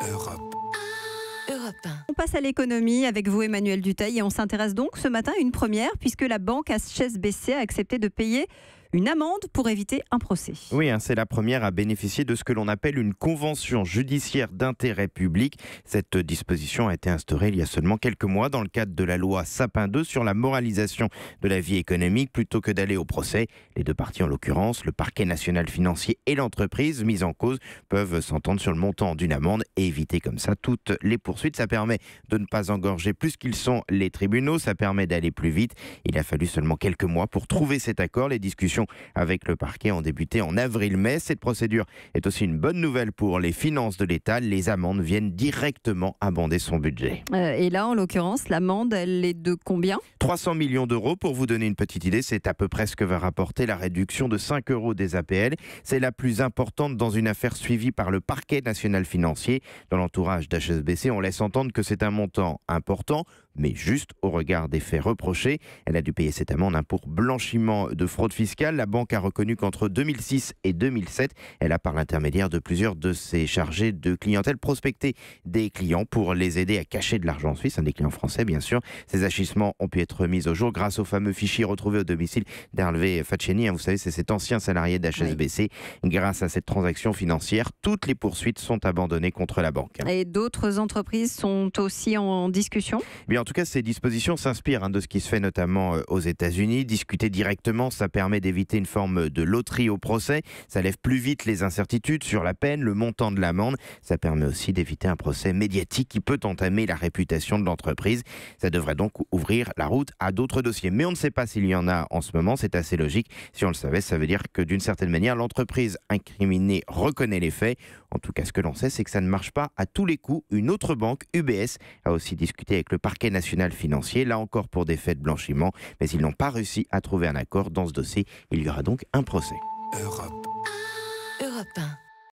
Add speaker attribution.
Speaker 1: Europe. Europe 1.
Speaker 2: On passe à l'économie avec vous, Emmanuel Dutheil, et on s'intéresse donc ce matin à une première puisque la banque HSBC a accepté de payer une amende pour éviter un procès.
Speaker 3: Oui, c'est la première à bénéficier de ce que l'on appelle une convention judiciaire d'intérêt public. Cette disposition a été instaurée il y a seulement quelques mois dans le cadre de la loi Sapin 2 sur la moralisation de la vie économique. Plutôt que d'aller au procès, les deux parties, en l'occurrence le parquet national financier et l'entreprise mise en cause, peuvent s'entendre sur le montant d'une amende et éviter comme ça toutes les poursuites. Ça permet de ne pas engorger plus qu'ils sont les tribunaux, ça permet d'aller plus vite. Il a fallu seulement quelques mois pour trouver cet accord. Les discussions avec le parquet ont débuté en avril-mai. Cette procédure est aussi une bonne nouvelle pour les finances de l'État. Les amendes viennent directement abonder son budget.
Speaker 2: Et là, en l'occurrence, l'amende, elle est de combien ?
Speaker 3: 300 millions d'euros. Pour vous donner une petite idée, c'est à peu près ce que va rapporter la réduction de 5 euros des APL. C'est la plus importante dans une affaire suivie par le parquet national financier. Dans l'entourage d'HSBC, on laisse entendre que c'est un montant important, mais juste au regard des faits reprochés. Elle a dû payer cette amende pour blanchiment de fraude fiscale. La banque a reconnu qu'entre 2006 et 2007, elle a par l'intermédiaire de plusieurs de ses chargés de clientèle prospecté des clients pour les aider à cacher de l'argent suisse, des clients français bien sûr. Ces agissements ont pu être mis au jour grâce au fameux fichier retrouvé au domicile d'Hervé Facceni. Vous savez, c'est cet ancien salarié d'HSBC. Oui. Grâce à cette transaction financière, toutes les poursuites sont abandonnées contre la banque.
Speaker 2: Et d'autres entreprises sont aussi en discussion ?
Speaker 3: Bien, en tout cas, ces dispositions s'inspirent de ce qui se fait notamment aux États-Unis. Discuter directement, ça permet d'éviter une forme de loterie au procès. Ça lève plus vite les incertitudes sur la peine, le montant de l'amende. Ça permet aussi d'éviter un procès médiatique qui peut entamer la réputation de l'entreprise. Ça devrait donc ouvrir la route à d'autres dossiers. Mais on ne sait pas s'il y en a en ce moment. C'est assez logique. Si on le savait, ça veut dire que d'une certaine manière, l'entreprise incriminée reconnaît les faits. En tout cas, ce que l'on sait, c'est que ça ne marche pas à tous les coups. Une autre banque, UBS, a aussi discuté avec le parquet national financier, là encore pour des faits de blanchiment. Mais ils n'ont pas réussi à trouver un accord dans ce dossier. Il y aura donc un procès.
Speaker 1: Europe 1.